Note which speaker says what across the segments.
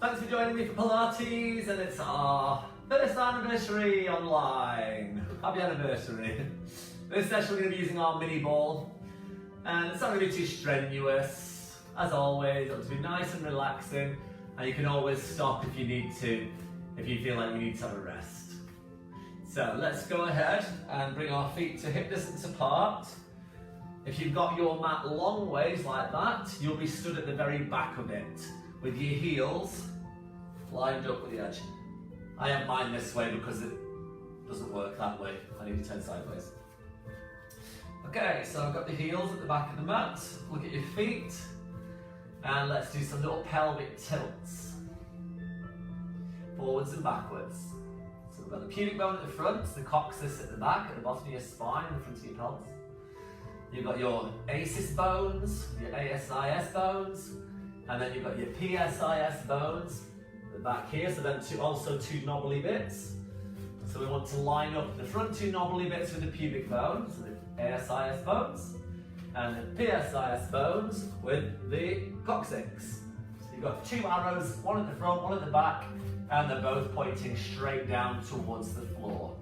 Speaker 1: Thanks for joining me for Pilates, and it's our first anniversary online. Happy anniversary. This session we're going to be using our mini ball, and it's not going to be too strenuous. As always, it'll be nice and relaxing, and you can always stop if you need to, if you feel like you need to have a rest. So let's go ahead and bring our feet to hip distance apart. If you've got your mat long ways like that, you'll be stood at the very back of it, with your heels lined up with the edge. I have mine this way because it doesn't work that way. I need to turn sideways. Okay, so I've got the heels at the back of the mat. Look at your feet. And let's do some little pelvic tilts. Forwards and backwards. So we've got the pubic bone at the front, the coccyx at the back, at the bottom of your spine, in front of your pelvis. You've got your ASIS bones, your ASIS bones, and then you've got your PSIS bones at the back here, so then also two knobbly bits. So we want to line up the front two knobbly bits with the pubic bone, so the ASIS bones, and the PSIS bones with the coccyx. So you've got two arrows, one at the front, one at the back, and they're both pointing straight down towards the floor.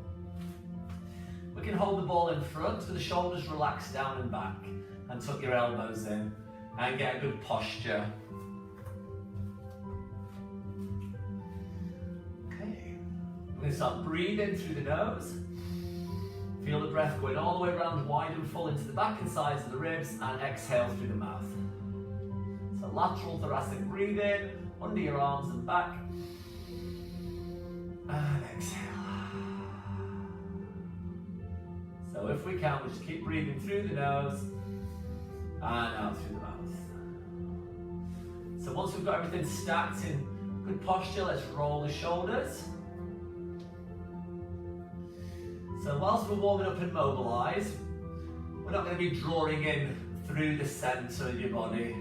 Speaker 1: We can hold the ball in front with the shoulders relaxed down and back, and tuck your elbows in and get a good posture. Okay, we're going to start breathing through the nose. Feel the breath going all the way around, wide and full into the back and sides of the ribs, and exhale through the mouth. So lateral thoracic breathing, under your arms and back, and exhale. So if we can, we'll just keep breathing through the nose and out through the mouth. So once we've got everything stacked in good posture, let's roll the shoulders. So whilst we're warming up and mobilised, we're not going to be drawing in through the centre of your body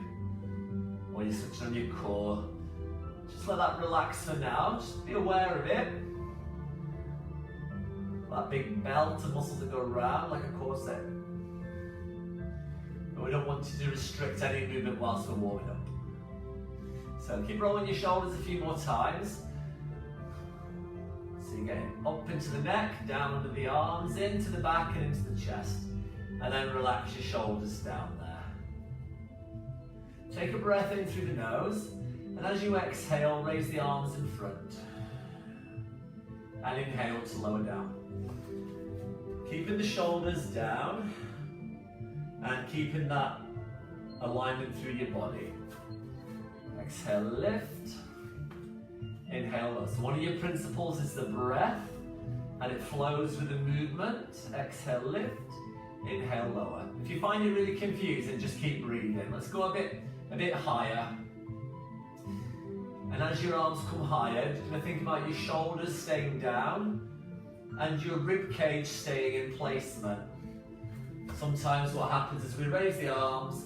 Speaker 1: or your suction on your core. Just let that relax for now. Just be aware of it. That big belt of muscles that go around like a corset. But we don't want you to restrict any movement whilst we're warming up. So keep rolling your shoulders a few more times. So you're getting up into the neck, down under the arms, into the back and into the chest. And then relax your shoulders down there. Take a breath in through the nose. And as you exhale, raise the arms in front. And inhale to lower down. Keeping the shoulders down and keeping that alignment through your body. Exhale, lift. Inhale, lower. So one of your principles is the breath and it flows with the movement. Exhale, lift. Inhale, lower. If you find it really confusing, just keep breathing. Let's go a bit higher. And as your arms come higher, you're going to think about your shoulders staying down and your rib cage staying in placement. Sometimes what happens is we raise the arms,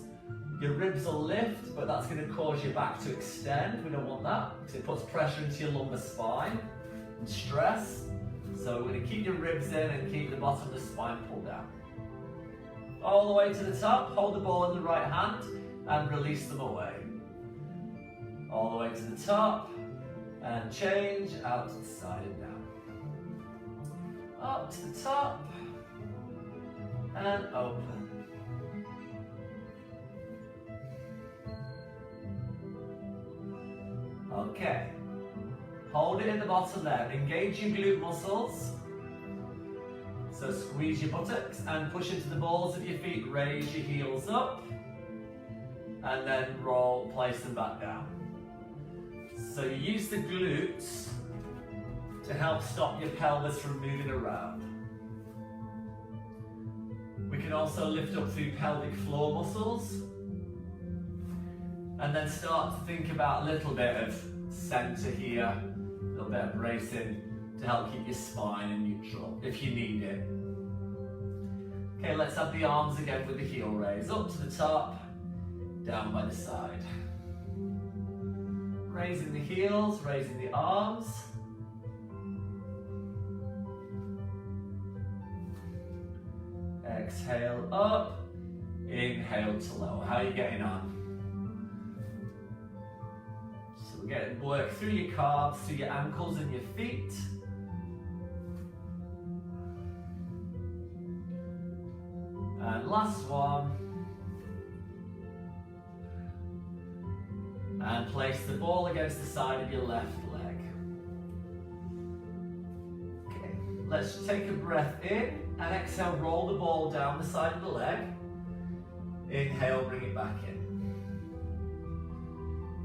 Speaker 1: your ribs will lift, but that's going to cause your back to extend. We don't want that because it puts pressure into your lumbar spine and stress. So we're going to keep your ribs in and keep the bottom of the spine pulled down. All the way to the top, hold the ball in the right hand and release them away. All the way to the top and change out to the side and down. Up to the top and open. Okay, hold it in the bottom there. Engage your glute muscles. So squeeze your buttocks and push into the balls of your feet. Raise your heels up and then roll, place them back down. So you use the glutes to help stop your pelvis from moving around. We can also lift up through pelvic floor muscles and then start to think about a little bit of centre here, a little bit of bracing to help keep your spine in neutral if you need it. Okay, let's have the arms again with the heel raise, up to the top, down by the side. Raising the heels, raising the arms. Exhale up, inhale to lower. How are you getting on? Again, work through your calves, through your ankles and your feet. And last one. And place the ball against the side of your left leg. Okay, let's take a breath in and exhale, roll the ball down the side of the leg. Inhale, bring it back in.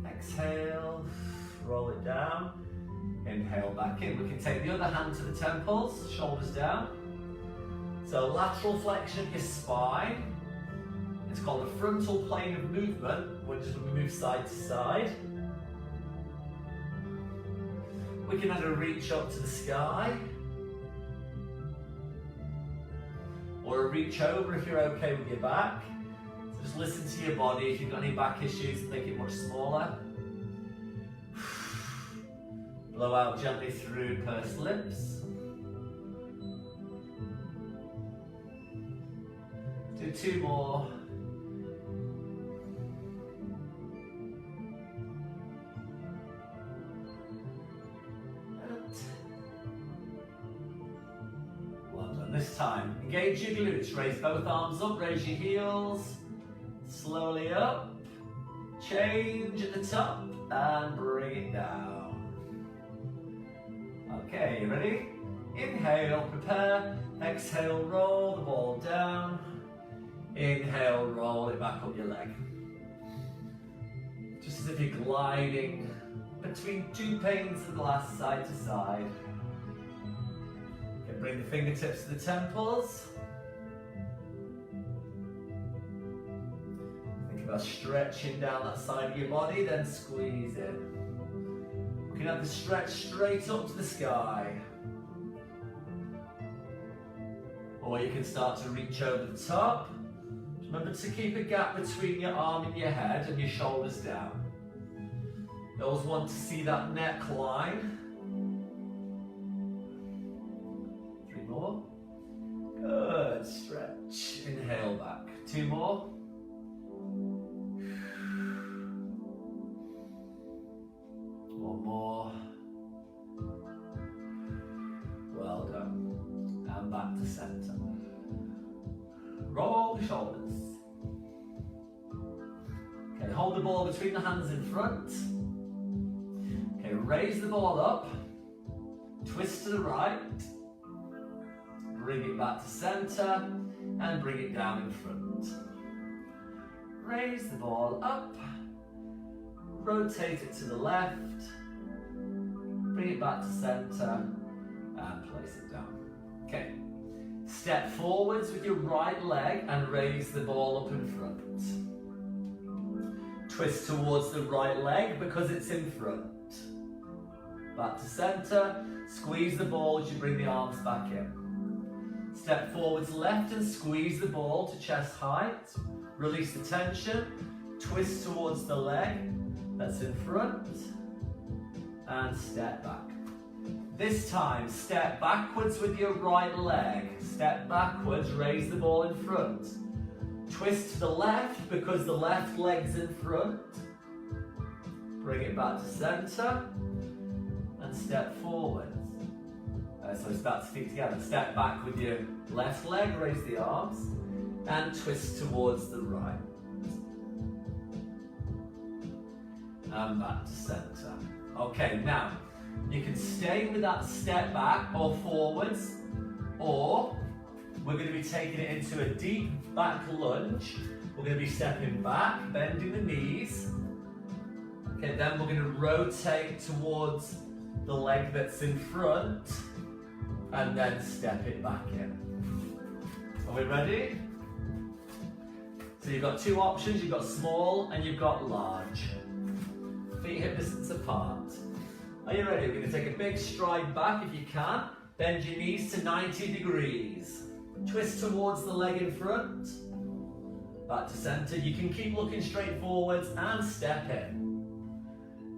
Speaker 1: Exhale, roll it down. Inhale, back in. We can take the other hand to the temples, shoulders down. So lateral flexion of your spine. It's called a frontal plane of movement, which is when we move side to side. We can either reach up to the sky, or a reach over if you're okay with your back. So just listen to your body. If you've got any back issues, make it much smaller. Blow out gently through pursed lips. Do 2 more. Well done. This time, engage your glutes. Raise both arms up, raise your heels. Slowly up. Change at the top and bring it down. Okay, you ready? Inhale, prepare. Exhale, roll the ball down. Inhale, roll it back up your leg. Just as if you're gliding between 2 panes of glass side to side. Okay, bring the fingertips to the temples. Think about stretching down that side of your body, then squeeze in. You can have the stretch straight up to the sky. Or you can start to reach over the top. Remember to keep a gap between your arm and your head and your shoulders down. You always want to see that neckline. 3 more. Good, stretch. Inhale back. 2 more. One more. Well done. And back to center. Roll the shoulders. Okay, hold the ball between the hands in front. Okay, raise the ball up. Twist to the right. Bring it back to center. And bring it down in front. Raise the ball up. Rotate it to the left. Bring it back to center. And place it down. Okay. Step forwards with your right leg and raise the ball up in front. Twist towards the right leg because it's in front. Back to center. Squeeze the ball as you bring the arms back in. Step forwards left and squeeze the ball to chest height. Release the tension. Twist towards the leg that's in front. And step back. This time, step backwards with your right leg. Step backwards, raise the ball in front. Twist to the left because the left leg's in front. Bring it back to center. And step forwards. So start to feet together. Step back with your left leg, raise the arms. And twist towards the right. And back to center. Okay, now, you can stay with that step back or forwards, or we're going to be taking it into a deep back lunge. We're going to be stepping back, bending the knees. Okay, then we're going to rotate towards the leg that's in front, and then step it back in. Are we ready? So you've got 2 options. You've got small and you've got large. Feet hip distance apart. Are you ready? We're going to take a big stride back if you can. Bend your knees to 90 degrees. Twist towards the leg in front. Back to center. You can keep looking straight forwards and step in.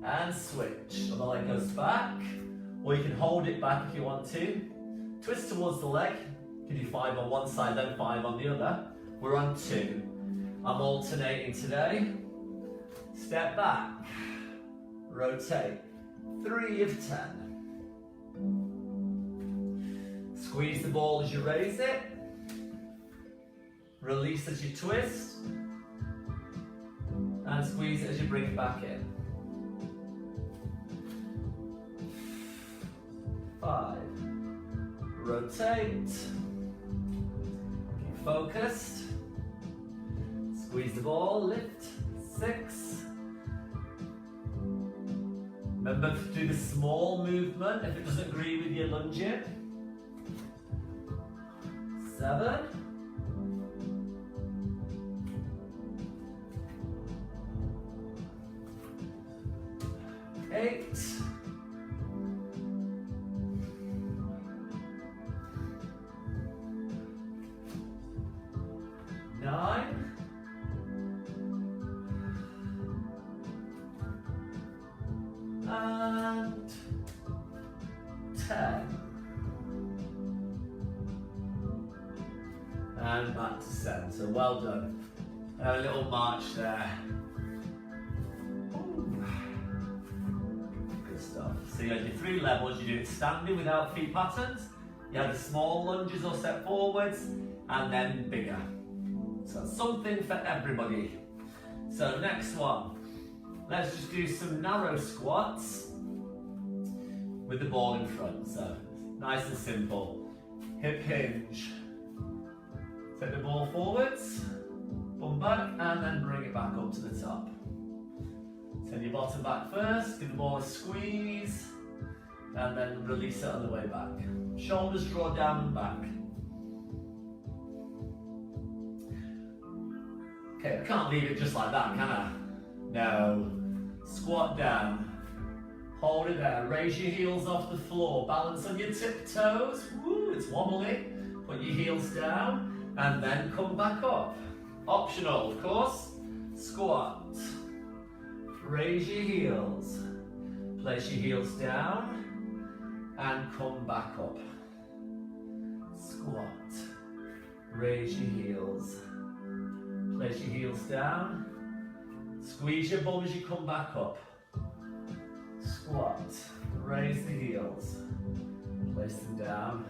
Speaker 1: And switch. So the leg goes back. Or you can hold it back if you want to. Twist towards the leg. You can do 5 on one side, then 5 on the other. We're on 2. I'm alternating today. Step back. rotate. 3 of 10. Squeeze the ball as you raise it. Release as you twist. And squeeze it as you bring it back in. 5. Rotate. Keep focused. Squeeze the ball, lift. 6. Remember to do the small movement if it doesn't agree with your lunging. 7. 8. 9. And 10. And back to centre. Well done. A little march there. Good stuff. So you had your 3 levels. You do it standing without feet patterns. You had the small lunges or step forwards, and then bigger. So something for everybody. So next one. Let's just do some narrow squats with the ball in front. So nice and simple. Hip hinge. Take the ball forwards, bum back, and then bring it back up to the top. Send your bottom back first, give the ball a squeeze, and then release it on the way back. Shoulders draw down and back. Okay, I can't leave it just like that, can I? No. Squat down. Hold it there. Raise your heels off the floor. Balance on your tiptoes. Woo, it's wobbly. Put your heels down and then come back up. Optional, of course. Squat. Raise your heels. Place your heels down and come back up. Squat. Raise your heels. Place your heels down. Squeeze your bum as you come back up. Squat. Raise the heels. Place them down.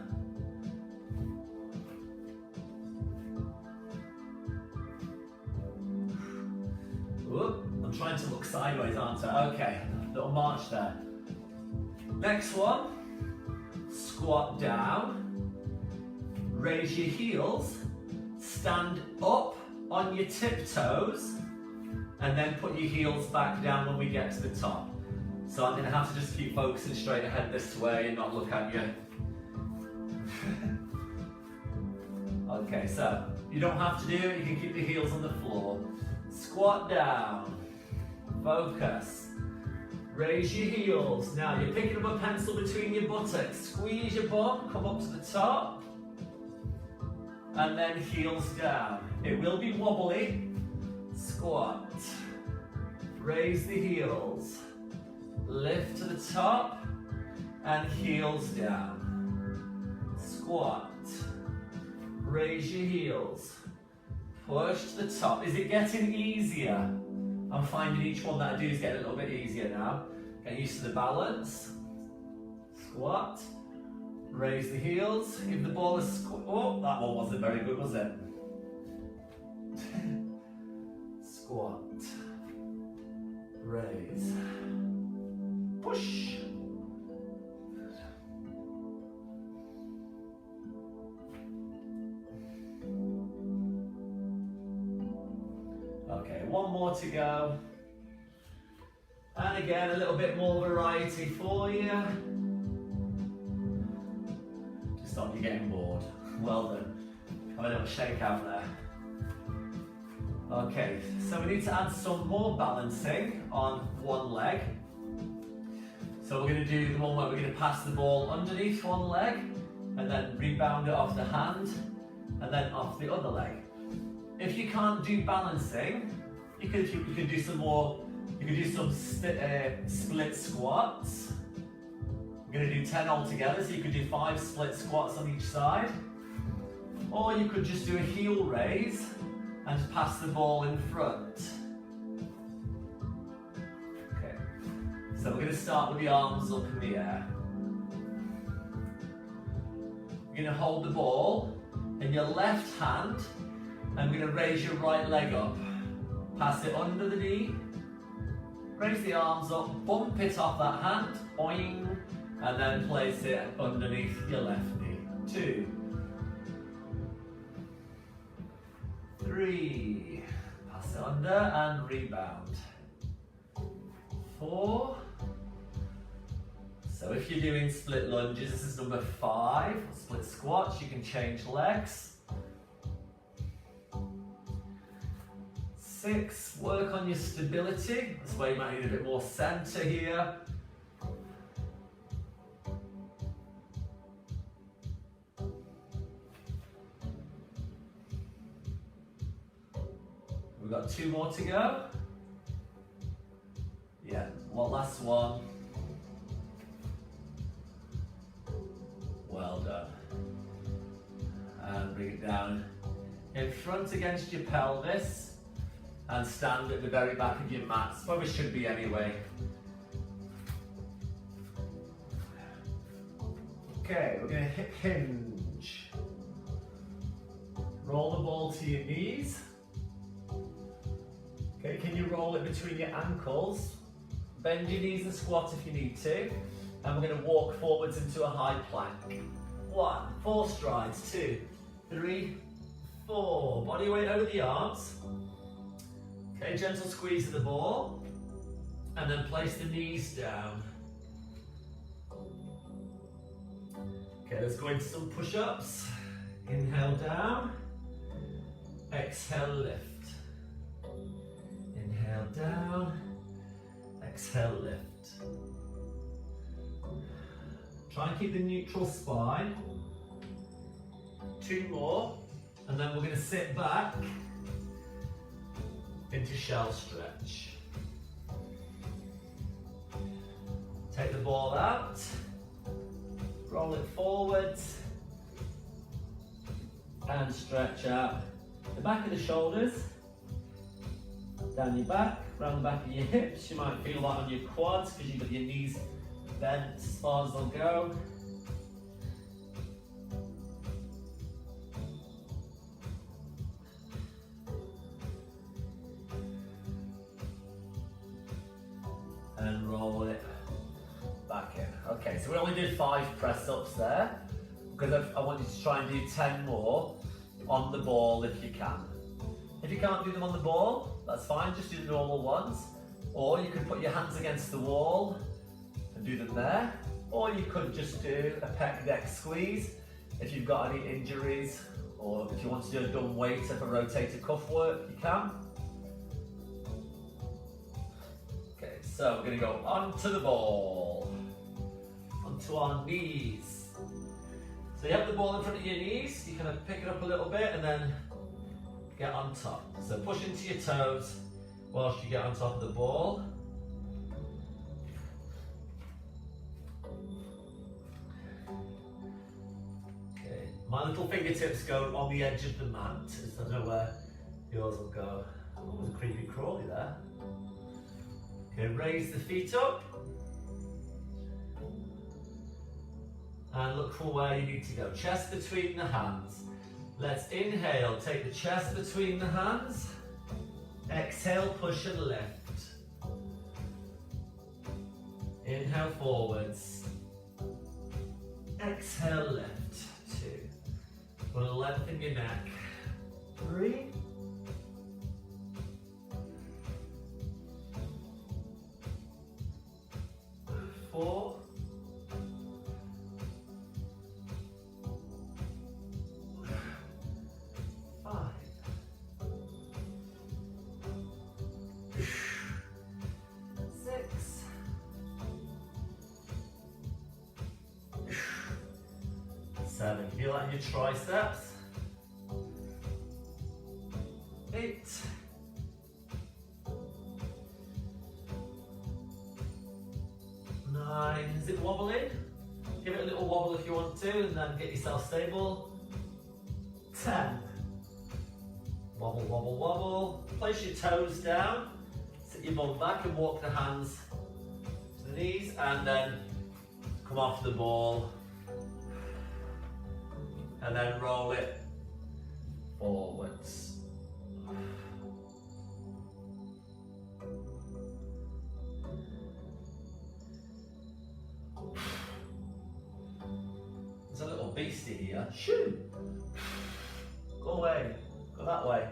Speaker 1: Whoop. I'm trying to look sideways, aren't I? Okay, little march there. Next one. Squat down. Raise your heels. Stand up on your tiptoes. And then put your heels back down when we get to the top. So I'm going to have to just keep focusing straight ahead this way and not look at you. Okay, so you don't have to do it, you can keep the heels on the floor. Squat down, focus, raise your heels. Now you're picking up a pencil between your buttocks. Squeeze your bum, come up to the top. And then heels down. It will be wobbly. Squat, raise the heels, lift to the top, and heels down. Squat, raise your heels, push to the top. Is it getting easier? I'm finding each one that I do is getting a little bit easier now. Get used to the balance. Squat, raise the heels, give the ball a squat. Oh, that one wasn't very good, was it? Squat, raise, push. Okay, one more to go. And again, a little bit more variety for you. To stop you getting bored. Well done. Have a little shake out there. Okay, so we need to add some more balancing on one leg. So we're going to do the one where we're going to pass the ball underneath one leg and then rebound it off the hand and then off the other leg. If you can't do balancing, you can do some more. You can do some split squats. We're going to do 10 altogether, so you could do 5 split squats on each side. Or you could just do a heel raise and pass the ball in front. Okay, So we're going to start with the arms up in the air. You're going to hold the ball in your left hand and we're going to raise your right leg up. Pass it under the knee, raise the arms up, bump it off that hand, boing, and then place it underneath your left knee. 2, 3, pass it under and rebound. 4. So if you're doing split lunges, this is number 5. Split squats, you can change legs. 6, work on your stability. That's why you might need a bit more center here. 2 more to go. Yeah, one last one. Well done. And bring it down in front against your pelvis and stand at the very back of your mat. Probably should be anyway. Okay, we're going to hip hinge. Roll the ball to your knees. Okay, can you roll it between your ankles? Bend your knees and squat if you need to. And we're going to walk forwards into a high plank. 1, 4 strides, 2, 3, 4. Body weight over the arms. Okay, gentle squeeze of the ball. And then place the knees down. Okay, let's go into some push-ups. Inhale down. Exhale, lift. Inhale down, exhale, lift. Try and keep the neutral spine. 2 more, and then we're going to sit back into shell stretch. Take the ball out, roll it forwards, and stretch out the back of the shoulders. Down your back, round the back of your hips. You might feel that on your quads because you've got your knees bent as far as they'll go. And roll it back in. Okay, so we only did 5 press-ups there because I want you to try and do 10 more on the ball if you can. If you can't do them on the ball, that's fine, just do the normal ones. Or you could put your hands against the wall and do them there. Or you could just do a pec deck squeeze if you've got any injuries, or if you want to do a dumb weight for rotator cuff work, you can. Okay, so we're going to go onto the ball, onto our knees. So you have the ball in front of your knees, you kind of pick it up a little bit and then get on top. So push into your toes whilst you get on top of the ball. Okay, my little fingertips go on the edge of the mat. I don't know where yours will go. Oh, there's a creepy crawly there. Okay, raise the feet up. And look for where you need to go. Chest between the hands. Let's inhale, take the chest between the hands. Exhale, push and lift. Inhale forwards. Exhale, lift. 2. Put a length in your neck. 3. 4. 5. 6. 7. Feel that in your triceps. 8. 9. Is it wobbling? Give it a little wobble if you want to, and then get yourself stable. 10. Wobble, wobble, wobble. Place your toes down. Sit your bum back and walk the hands to the knees, and then come off the ball, and then roll it forwards. There's a little beastie here. Shoo! Go away. Go that way.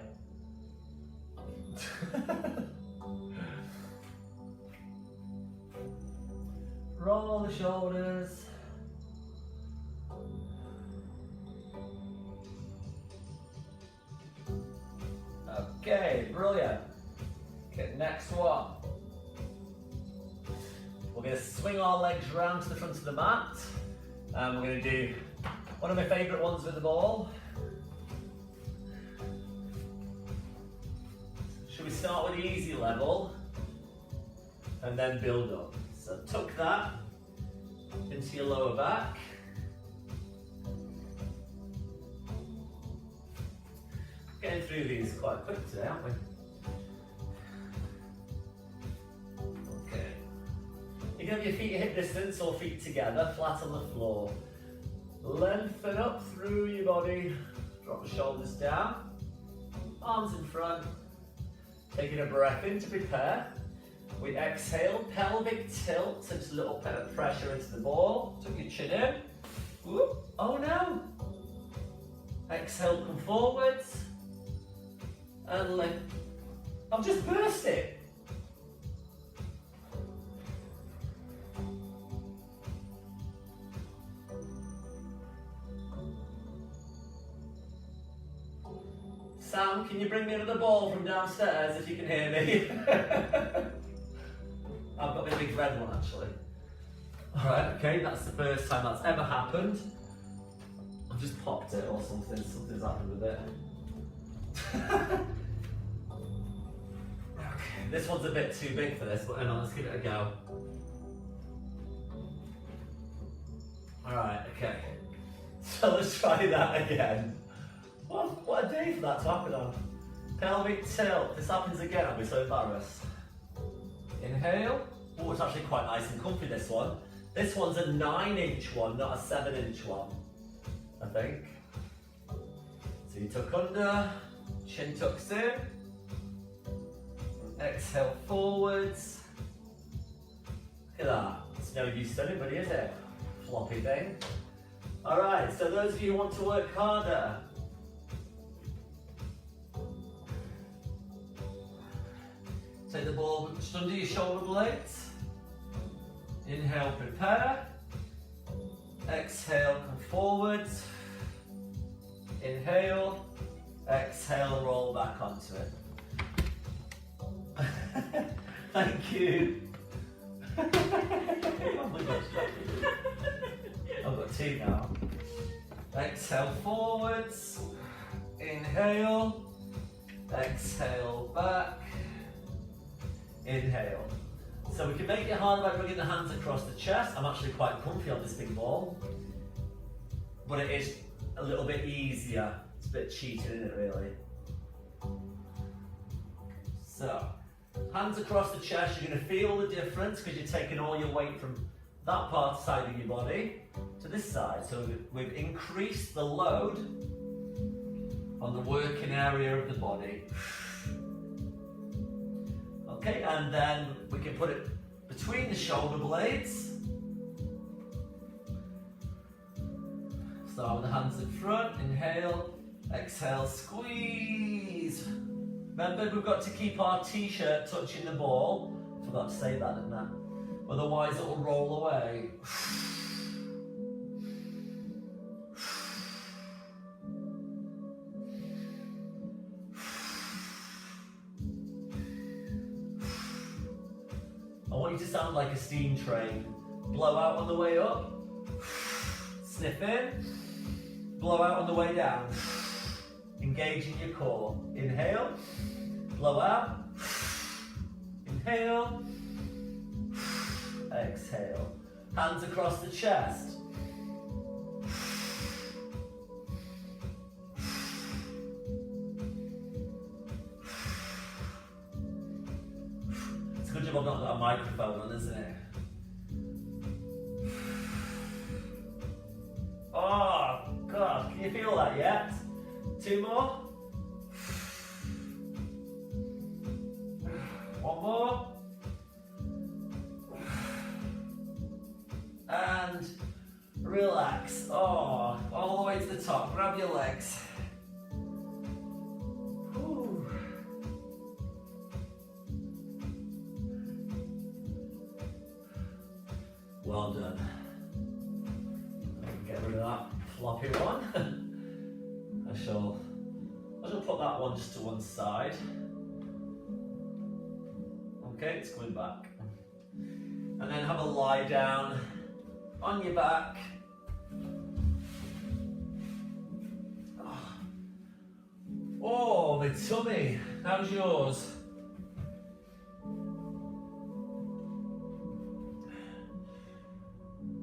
Speaker 1: Roll the shoulders. Okay, brilliant. Okay, next one. We're going to swing our legs round to the front of the mat. And we're going to do one of my favourite ones with the ball. Should we start with the easy level and then build up? So tuck that into your lower back. Getting through these quite quick today, aren't we? Okay. You can have your feet at hip distance or feet together, flat on the floor. Lengthen up through your body. Drop the shoulders down. Arms in front. Taking a breath in to prepare. We exhale, pelvic tilt, so just a little bit of pressure into the ball. Tuck your chin in. Whoop. Oh no. Exhale, come forwards. And lift. I've just burst it. Sam, can you bring me another ball from downstairs if you can hear me? I've got my big red one actually. Alright, okay, that's the first time that's ever happened. I've just popped it or something, something's happened with it. Okay, this one's a bit too big for this, but hang on, let's give it a go. Alright, okay. So let's try that again. What a day for that to happen on. Pelvic tilt. If this happens again, I'll be so embarrassed. Inhale. Oh, it's actually quite nice and comfy, this one. This one's a 9-inch one, not a 7-inch one, I think. So you tuck under, chin tucks in. Exhale forwards. Look at that. It's no use to anybody, is it? Floppy thing. Alright, so those of you who want to work harder, take the ball just under your shoulder blades. Inhale, prepare. Exhale, come forwards. Inhale. Exhale, roll back onto it. Thank you. Oh my gosh. I've got two now. Exhale, forwards. Inhale. Exhale, back. Inhale. So we can make it harder by bringing the hands across the chest. I'm actually quite comfy on this big ball, but it is a little bit easier. It's a bit cheating, isn't it, really? So, hands across the chest. You're going to feel the difference because you're taking all your weight from that side of your body to this side. So we've increased the load on the working area of the body. Okay, and then we can put it between the shoulder blades. Start with the hands in front, inhale, exhale, squeeze. Remember, we've got to keep our t-shirt touching the ball. Forgot to say that, didn't I? Otherwise it will roll away. I want you to sound like a steam train. Blow out on the way up, sniff in, blow out on the way down. Engaging your core. Inhale, blow out, inhale, exhale. Hands across the chest. It's a good job I've not got a microphone on, isn't it? Can you feel that yet? 2 more. One more. And relax. Oh, all the way to the top. Grab your legs. Whew. Well done. Get rid of that floppy one. I shall put that one just to one side. Okay, it's coming back. And then have a lie down on your back. Oh, my tummy. How's yours?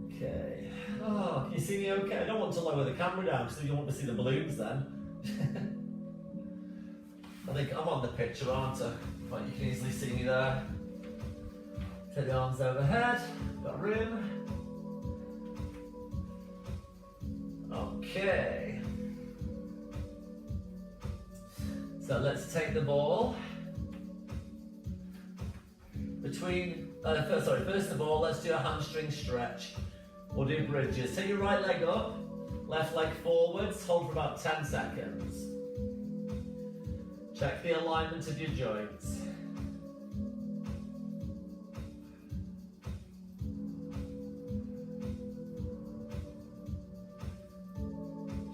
Speaker 1: Okay. Oh, can you see me okay? I don't want to lower the camera down because you don't want to see the balloons then. I think I'm on the picture, aren't I? But you can easily see me there. Take the arms overhead. Got room. Okay. So let's take the ball between. First of all, let's do a hamstring stretch. We'll do bridges. Take your right leg up, left leg forwards. Hold for about 10 seconds. Check the alignment of your joints.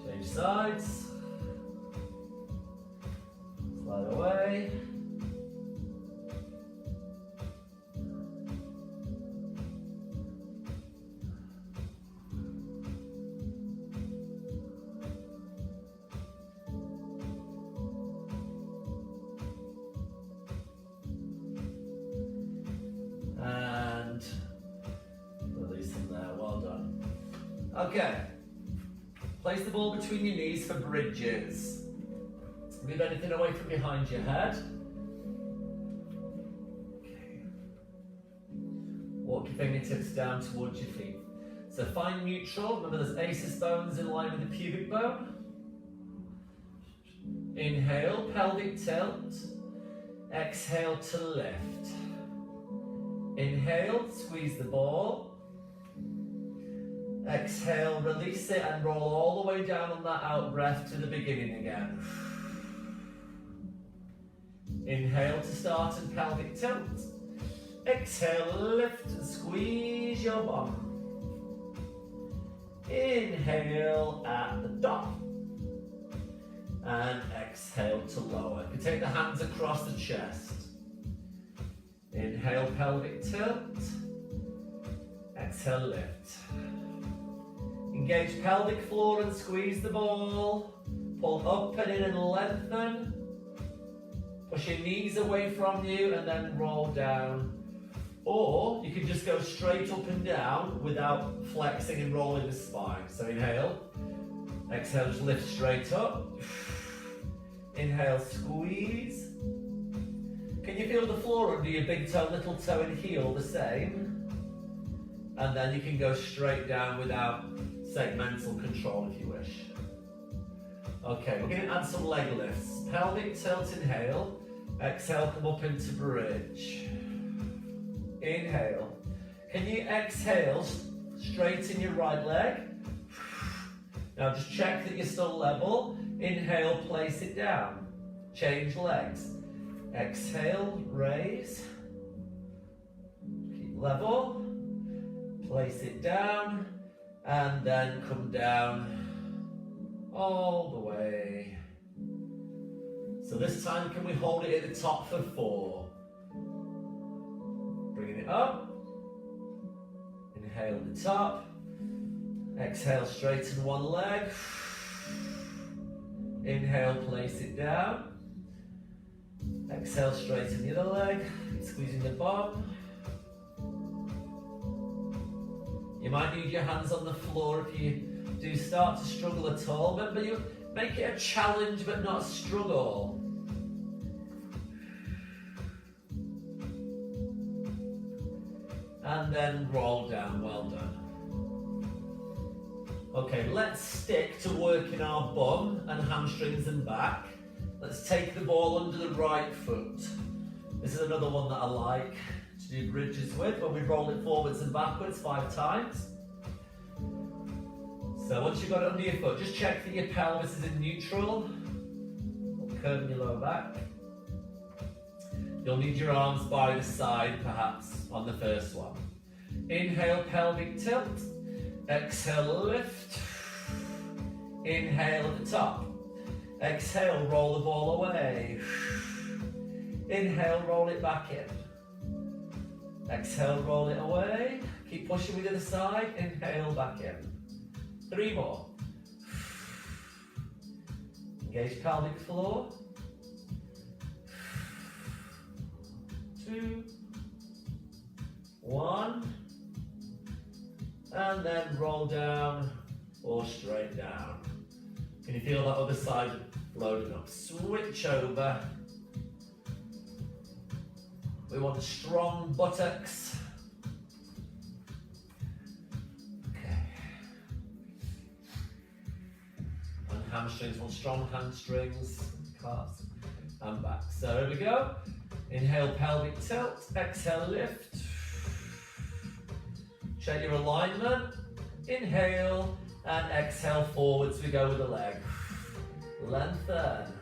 Speaker 1: Change sides. Slide away. And release them there, well done. Okay, place the ball between your knees for bridges. Move anything away from behind your head. Okay. Walk your fingertips down towards your feet. So find neutral. Remember there's aces bones in line with the pubic bone. Inhale, pelvic tilt. Exhale to lift. Inhale, squeeze the ball. Exhale, release it and roll all the way down on that out breath to the beginning again. Inhale to start and pelvic tilt. Exhale, lift and squeeze your bum. Inhale at the top. And exhale to lower. You can take the hands across the chest. Inhale, pelvic tilt. Exhale, lift. Engage pelvic floor and squeeze the ball. Pull up and in and lengthen. Push your knees away from you and then roll down. Or you can just go straight up and down without flexing and rolling the spine. So inhale. Exhale, just lift straight up. Inhale, squeeze. Can you feel the floor under your big toe, little toe and heel the same? And then you can go straight down without segmental control if you wish. Okay, we're going to add some leg lifts. Pelvic tilt, inhale. Exhale, come up into bridge. Inhale. Can you exhale, straighten your right leg? Now just check that you're still level. Inhale, place it down. Change legs. Exhale, raise. Keep level. Place it down. And then come down all the way. So this time, can we hold it at the top for 4? Bringing it up. Inhale at the top. Exhale, straighten one leg. Inhale, place it down. Exhale, straighten the other leg. Keep squeezing the bum. You might need your hands on the floor if you do start to struggle at all. Remember, you make it a challenge but not a struggle. And then roll down, well done. Okay, let's stick to working our bum and hamstrings and back. Let's take the ball under the right foot. This is another one that I like to do bridges with, when we roll it forwards and backwards 5 times. So once you've got it under your foot, just check that your pelvis is in neutral. Curve your lower back. You'll need your arms by the side, perhaps, on the first one. Inhale, pelvic tilt. Exhale, lift. Inhale at the top. Exhale, roll the ball away. Inhale, roll it back in. Exhale, roll it away. Keep pushing with the other side. Inhale, back in. 3 more. Engage pelvic floor. 2, 1. And then roll down or straight down. Can you feel that other side loading up? Switch over. We want strong buttocks. Okay. And hamstrings, want strong hamstrings, calves, and back. So here we go. Inhale, pelvic tilt. Exhale, lift. Check your alignment. Inhale and exhale forwards. We go with the leg. Lengthen.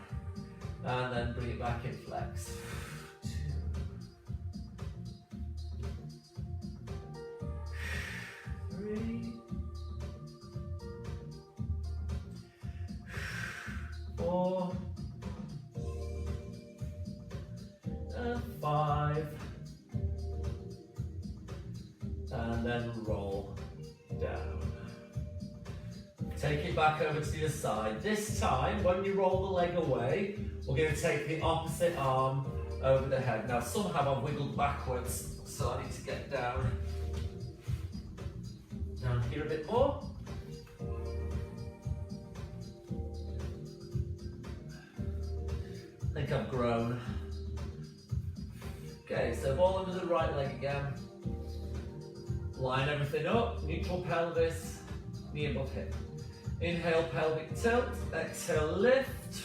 Speaker 1: And then bring it back in, flex. 2. 3. 4. And 5. And then roll down. Take it back over to the other side. This time, when you roll the leg away, we're going to take the opposite arm over the head. Now, somehow I've wiggled backwards, so I need to get down here a bit more. I think I've grown. Okay, so ball under the right leg again. Line everything up, neutral pelvis, knee above hip. Inhale, pelvic tilt. Exhale, lift.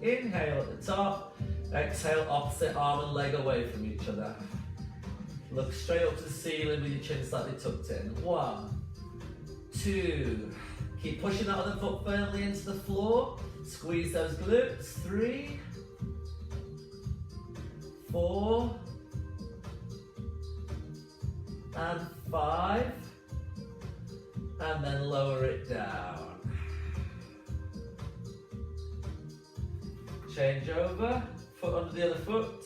Speaker 1: Inhale at the top. Exhale, opposite arm and leg away from each other. Look straight up to the ceiling with your chin slightly tucked in. 1, 2. Keep pushing that other foot firmly into the floor. Squeeze those glutes. 3, 4, and 5, and then lower it down. Change over, foot under the other foot,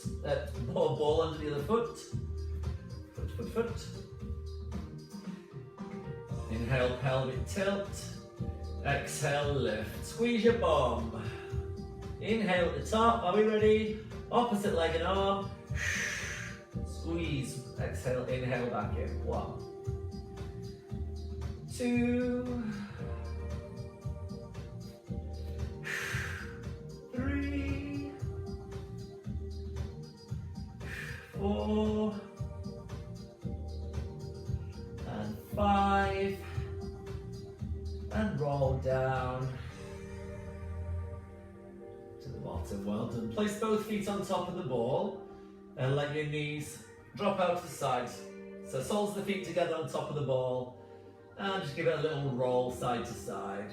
Speaker 1: ball under the other foot, foot. Inhale, pelvic tilt. Exhale, lift. Squeeze your bum. Inhale at the top. Are we ready? Opposite leg and arm. Squeeze. Exhale, inhale back in. 1, 2, 3, 4, and 5, and roll down to the bottom. Well done. Place both feet on top of the ball and let your knees drop out to the sides. So soles of the feet together on top of the ball, and just give it a little roll side to side.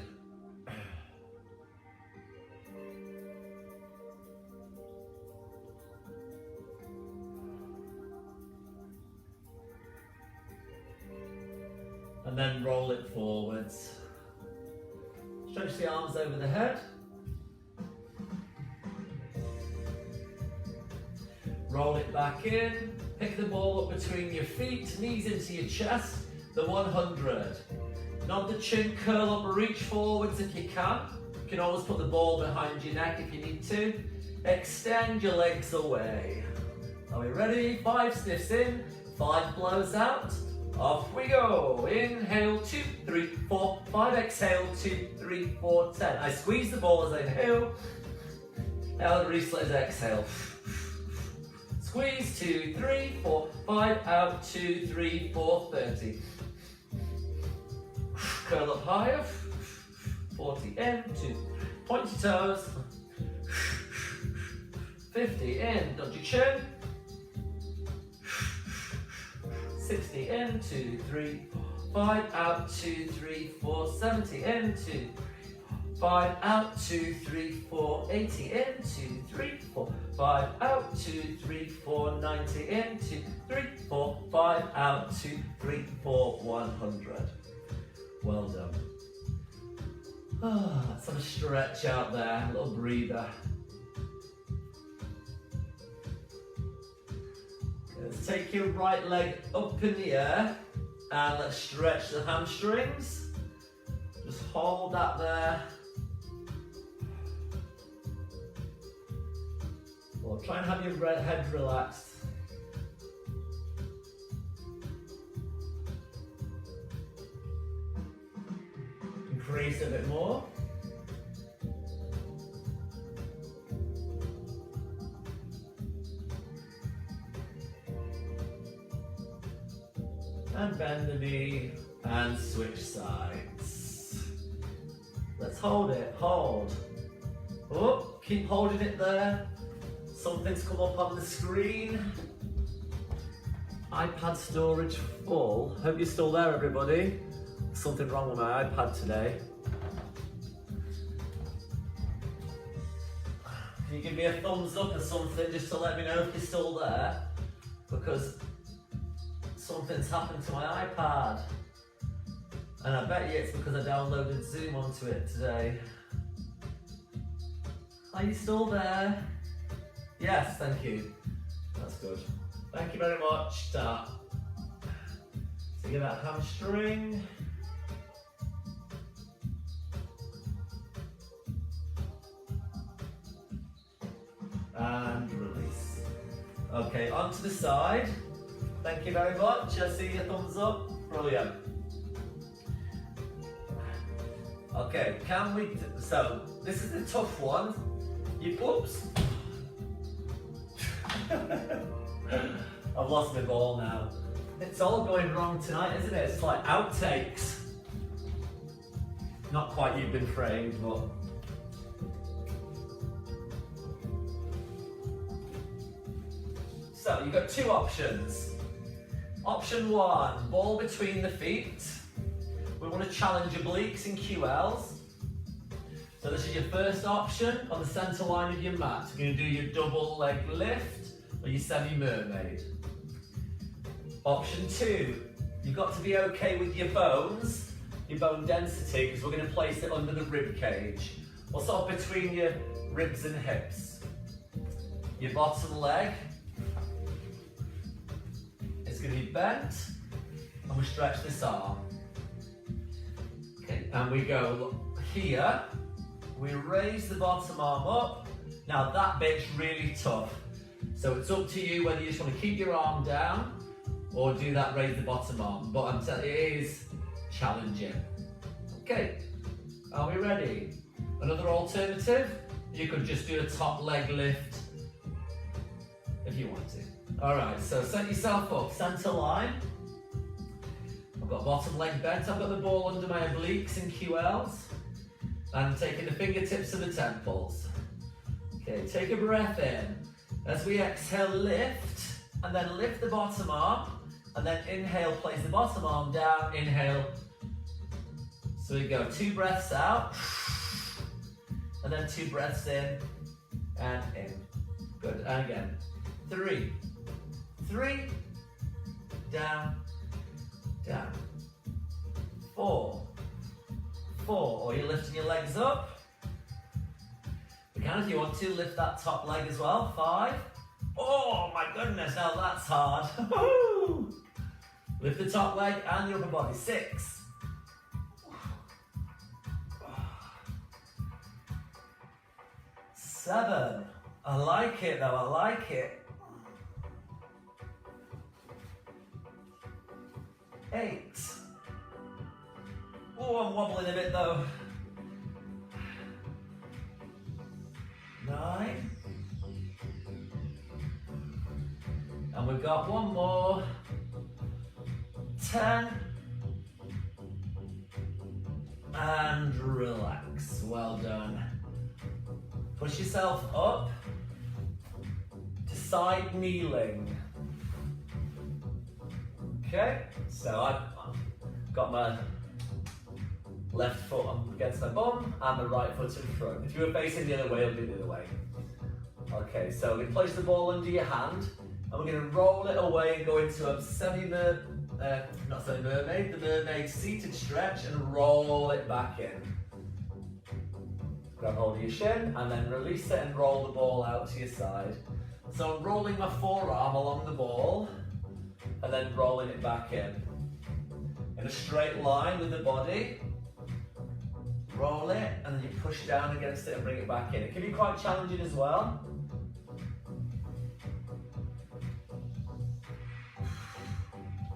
Speaker 1: And then roll it forwards. Stretch the arms over the head. Roll it back in. Pick the ball up between your feet, knees into your chest. The 100. Nod the chin, curl up, reach forwards if you can. You can always put the ball behind your neck if you need to. Extend your legs away. Are we ready? 5 sniffs in, 5 blows out. Off we go. Inhale, 2, 3, 4, 5. Exhale, 2, 3, 4, 10. I squeeze the ball as I inhale. Now release as I exhale. Squeeze, 2, 3, 4, 5. Out, 2, 3, 4, 30. Curl up higher. 40 in, 2. Point your toes. 50 in, nudge your chin. 60 in, 2, 3, 5, out, 2, 3, 4, 70 in, 2, 5, out, 2, 3, 4, 80 in, 2, 3, 4, 5, out, 2, 3, 4, 90 in, 2, 3, 4, 5, out, 2, 3, 4, 100. Well done. Let's have a stretch out there, a little breather. Let's take your right leg up in the air and let's stretch the hamstrings. Just hold that there. Or try and have your head relaxed. Increase a bit more. And bend the knee and switch sides. Let's hold it, hold. Oh, keep holding it there. Something's come up on the screen. iPad storage full. Hope you're still there, everybody. Something wrong with my iPad today. Can you give me a thumbs up or something just to let me know if you're still there? Because something's happened to my iPad. And I bet you it's because I downloaded Zoom onto it today. Are you still there? Yes, thank you. That's good. Thank you very much. Start. So give that hamstring. And release. Okay, onto the side. Thank you very much. I see your thumbs up. Brilliant. Okay, can we, so this is the tough one. Oops. I've lost my ball now. It's all going wrong tonight, isn't it? It's like outtakes. Not quite you've been framed, but. So you've got two options. Option one, ball between the feet. We want to challenge your obliques and QLs. So this is your first option on the centre line of your mat. You're going to do your double leg lift or your semi-mermaid. Option two, you've got to be okay with your bones, your bone density, because we're going to place it under the rib cage, or sort of between your ribs and hips. Your bottom leg is going to be bent, and we stretch this arm. Okay, and we go here, we raise the bottom arm up. Now that bit's really tough, so it's up to you whether you just want to keep your arm down or do that raise the bottom arm, but I'm telling you, it is challenging. Okay, are we ready? Another alternative, you could just do a top leg lift if you want to. All right, so set yourself up, centre line. I've got bottom leg bent, I've got the ball under my obliques and QLs. And I'm taking the fingertips to the temples. Okay, take a breath in. As we exhale, lift, and then lift the bottom arm, and then inhale, place the bottom arm down, inhale. So we go 2 breaths out, and then 2 breaths in, and in. Good, and again. 3, down, down. 4, or you're lifting your legs up. You can, if you want to, lift that top leg as well. 5. Oh my goodness, now that's hard. Lift the top leg and your upper body. 6. 7. I like it though, I like it. 8. Oh, I'm wobbling a bit though. 9. And we've got one more. 10. And relax, well done. Push yourself up to side kneeling. Okay, so I've got my left foot against my bum and the right foot in front. If you were facing the other way, I'll do the other way. Okay, so we're going to place the ball under your hand and we're going to roll it away and go into a the mermaid seated stretch and roll it back in. Grab hold of your shin and then release it and roll the ball out to your side. So I'm rolling my forearm along the ball and then rolling it back in a straight line with the body. Roll it and then you push down against it and bring it back in. It can be quite challenging as well.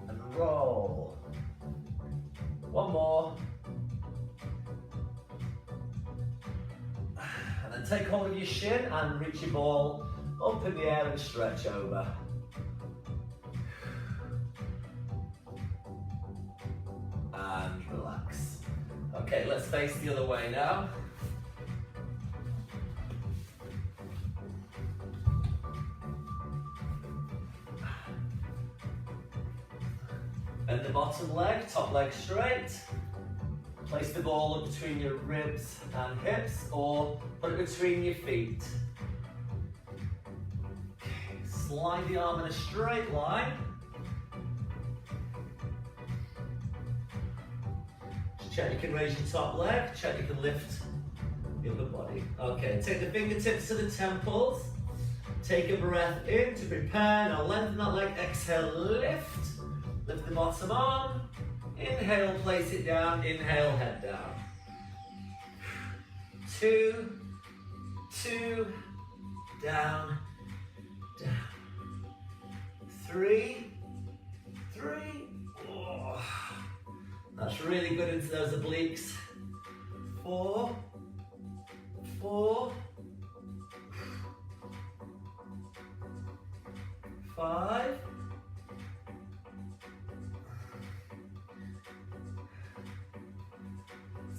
Speaker 1: And roll. One more. And then take hold of your shin and reach your ball up in the air and stretch over. And relax. Okay, let's face the other way now. Bend the bottom leg, top leg straight. Place the ball up between your ribs and hips or put it between your feet. Okay, slide the arm in a straight line. Check you can raise your top leg, check you can lift the upper body. Okay, take the fingertips to the temples. Take a breath in to prepare. Now lengthen that leg, exhale, lift. Lift the bottom arm. Inhale, place it down. Inhale, head down. 2, 2, down, down. 3, 3, oh. That's really good into those obliques. 4, 4, 5,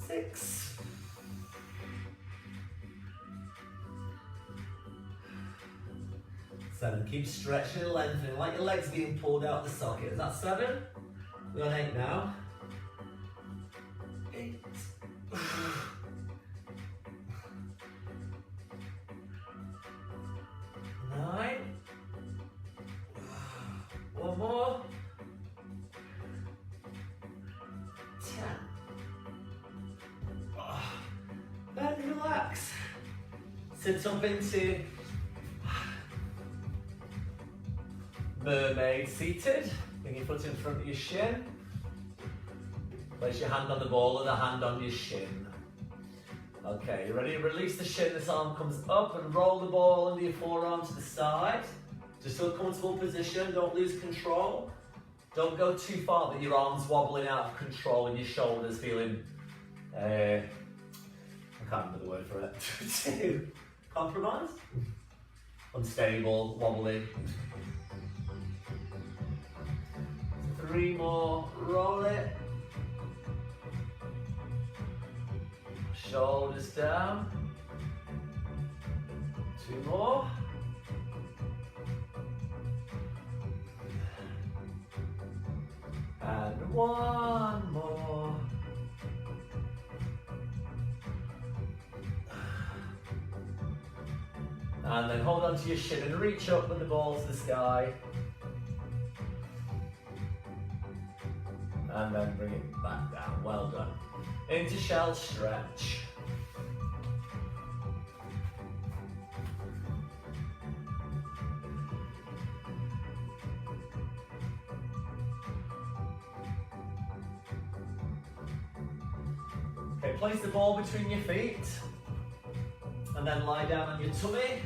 Speaker 1: 6, 7. Keep stretching and lengthening, like your legs being pulled out of the socket. Is that 7? We're on 8 now. 8. 9. One more. 10. And relax. Sit up into mermaid seated. Bring your foot in front of your shin. Place your hand on the ball and the hand on your shin. Okay, you ready? Release the shin, this arm comes up and roll the ball under your forearm to the side. Just to a comfortable position, don't lose control. Don't go too far that your arm's wobbling out of control and your shoulders feeling, I can't remember the word for it. Too compromised? Unstable, wobbly. 3 more, roll it. Shoulders down. 2 more. And 1 more. And then hold on to your shin and reach up with the ball to the sky. And then bring it back down. Well done. Into shell stretch. Okay, place the ball between your feet and then lie down on your tummy.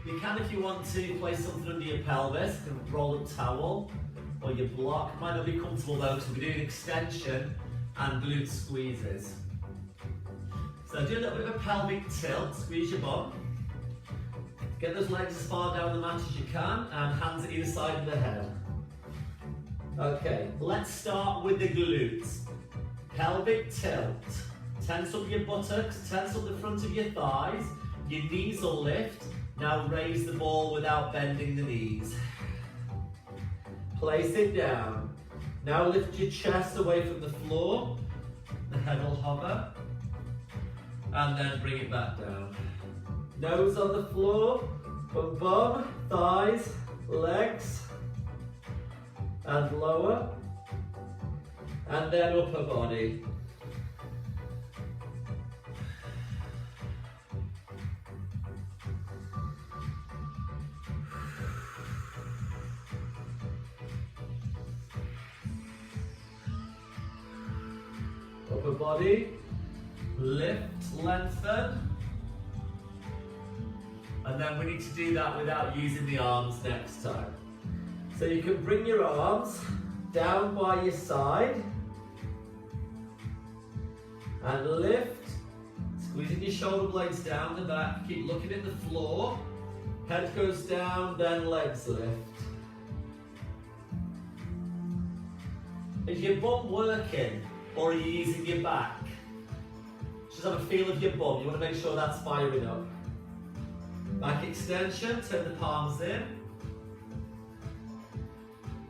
Speaker 1: You can, if you want to, place something under your pelvis, a roll-up towel or your block. Might not be comfortable though, because we're doing extension and glute squeezes. So do a little bit of a pelvic tilt, squeeze your bum. Get those legs as far down the mat as you can and hands at either side of the head. Okay, let's start with the glutes. Pelvic tilt. Tense up your buttocks, tense up the front of your thighs. Your knees will lift. Now raise the ball without bending the knees. Place it down. Now lift your chest away from the floor. The head will hover. And then bring it back down. Nose on the floor. Bum, thighs, legs. And lower. And then upper body. Upper body, lift, lengthen. And then we need to do that without using the arms next time. So you can bring your arms down by your side and lift, squeezing your shoulder blades down the back, keep looking at the floor, head goes down, then legs lift. Is your bum working or are you using your back? Just have a feel of your bum, you want to make sure that's firing up. Back extension, turn the palms in.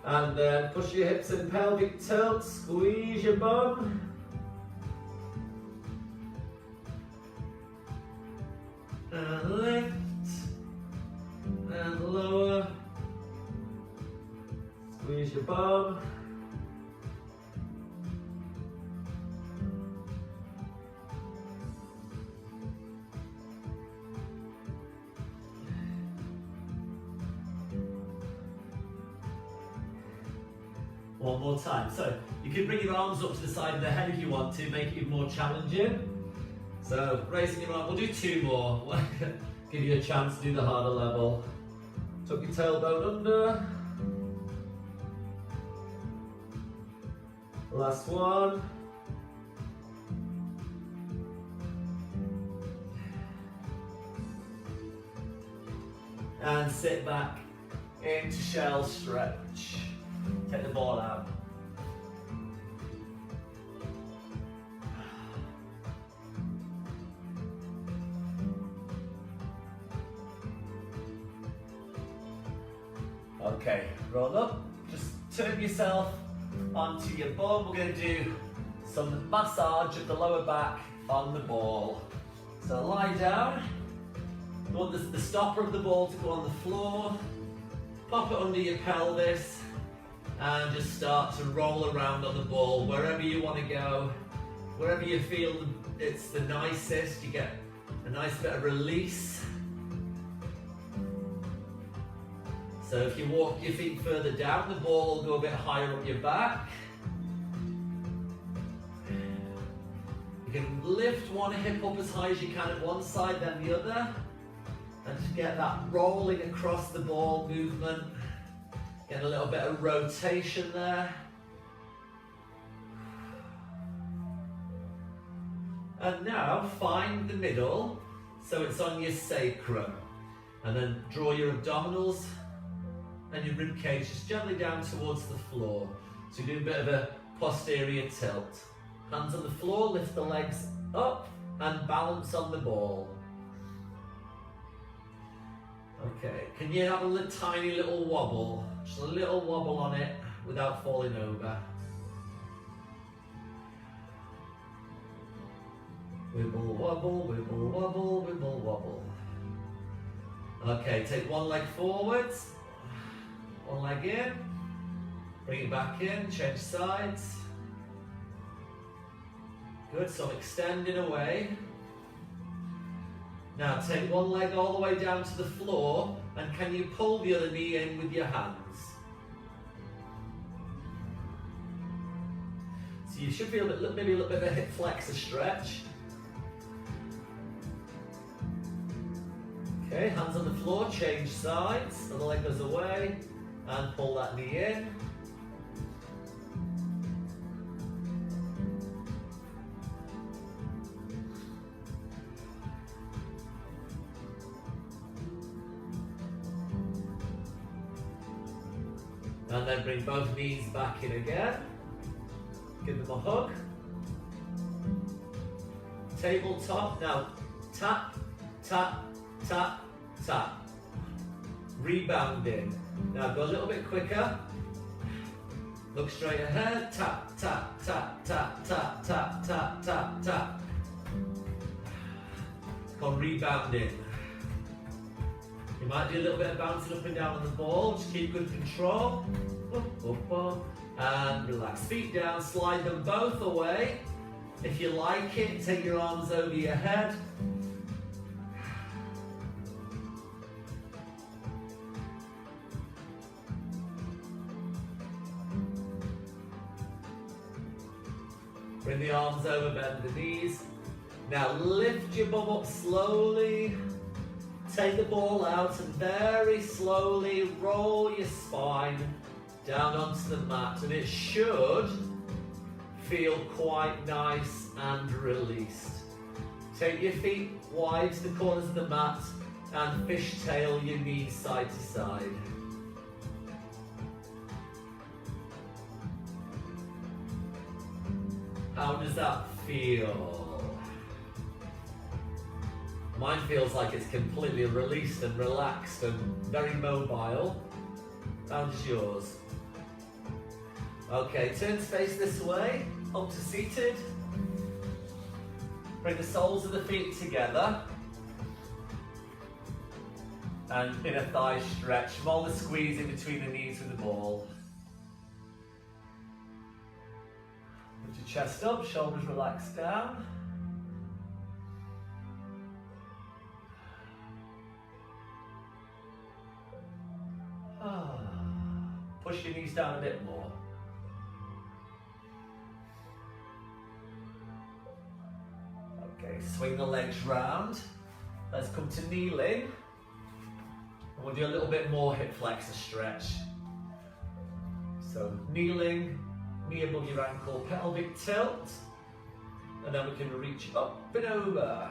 Speaker 1: And then push your hips in, pelvic tilt, squeeze your bum. And lift. And lower. Squeeze your bum. One more time. So you can bring your arms up to the side of the head if you want to, make it even more challenging. So raising your arm, we'll do 2 more. Give you a chance to do the harder level. Tuck your tailbone under. Last one. And sit back into shell stretch. Take the ball out. Okay, roll up. Just turn yourself onto your bum. We're going to do some massage of the lower back on the ball. So lie down. You want the stopper of the ball to go on the floor. Pop it under your pelvis. And just start to roll around on the ball wherever you want to go, wherever you feel it's the nicest, you get a nice bit of release. So if you walk your feet further down, the ball will go a bit higher up your back. You can lift one hip up as high as you can at one side, then the other, and just get that rolling across the ball movement. Get a little bit of rotation there. And now find the middle so it's on your sacrum. And then draw your abdominals and your rib cage just gently down towards the floor. So you do a bit of a posterior tilt. Hands on the floor, lift the legs up and balance on the ball. Okay, can you have a tiny little wobble? Just a little wobble on it without falling over. Wibble wobble, wibble wobble, wibble wobble. Okay, take one leg forwards, one leg in, bring it back in, change sides. Good, so I'm extending away. Now take one leg all the way down to the floor, and can you pull the other knee in with your hands? So you should feel maybe a little bit of a hip flexor stretch. Okay, hands on the floor, change sides, so the leg goes away, and pull that knee in. And then bring both knees back in again. Give them a hug. Tabletop. Now, tap, tap, tap, tap. Rebounding. Now go a little bit quicker. Look straight ahead. Tap, tap, tap, tap, tap, tap, tap, tap, tap. It's called rebounding. You might do a little bit of bouncing up and down on the ball. Just keep good control. Up, up, up. And relax. Feet down. Slide them both away. If you like it, take your arms over your head. Bring the arms over, bend the knees. Now lift your bum up slowly. Take the ball out and very slowly roll your spine down onto the mat. And it should feel quite nice and released. Take your feet wide to the corners of the mat and fishtail your knees side to side. How does that feel? Mine feels like it's completely released and relaxed and very mobile. How does yours? Okay, turn to face this way, up to seated. Bring the soles of the feet together. And inner thigh stretch. Roll the squeeze in between the knees with the ball. Lift your chest up, shoulders relaxed down. Push your knees down a bit more. Okay, swing the legs round. Let's come to kneeling. And we'll do a little bit more hip flexor stretch. So kneeling, knee above your ankle, pelvic tilt. And then we can reach up and over.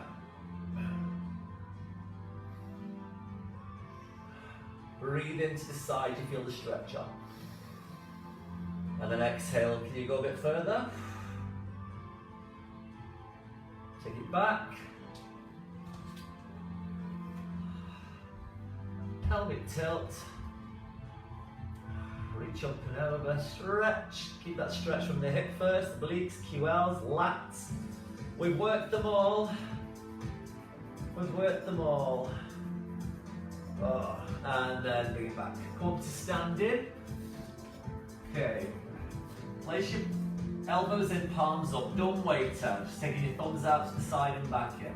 Speaker 1: Breathe into the side, you feel the stretch on. And then exhale, can you go a bit further? Take it back. Pelvic tilt. Reach up and over, stretch. Keep that stretch from the hip first, obliques, QLs, lats. We've worked them all. We've worked them all. Oh, and then bring it back. Come up to standing. Okay. Place your elbows in, palms up, dumb waiter. Just taking your thumbs out to the side and back in.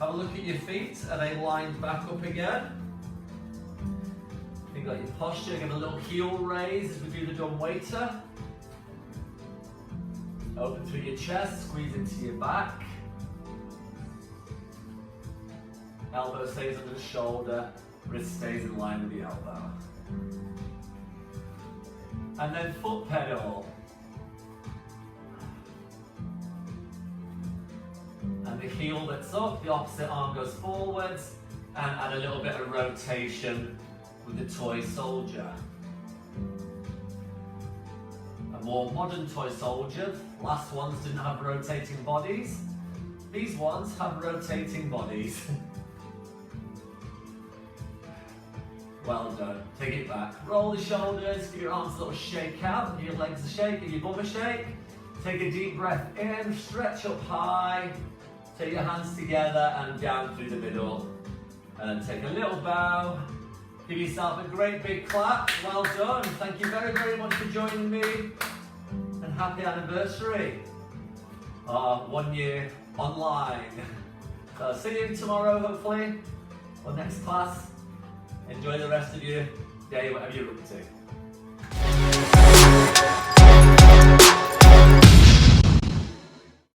Speaker 1: Have a look at your feet. Are they lined back up again? You've got your posture. Give a little heel raise as we do the dumb waiter. Open through your chest, squeeze into your back. Elbow stays under the shoulder, wrist stays in line with the elbow. And then foot pedal. And the heel that's up, the opposite arm goes forwards, and add a little bit of rotation with the toy soldier. A more modern toy soldier, last ones didn't have rotating bodies. These ones have rotating bodies. Well done. Take it back. Roll the shoulders, give your arms a little shake out, give your legs a shake, give your bum a shake. Take a deep breath in, stretch up high. Take your hands together and down through the middle. And take a little bow. Give yourself a great big clap. Well done. Thank you very, very much for joining me. And happy anniversary. 1 year online. So see you tomorrow, hopefully, for next class. Enjoy the rest of your day, whatever you're up to.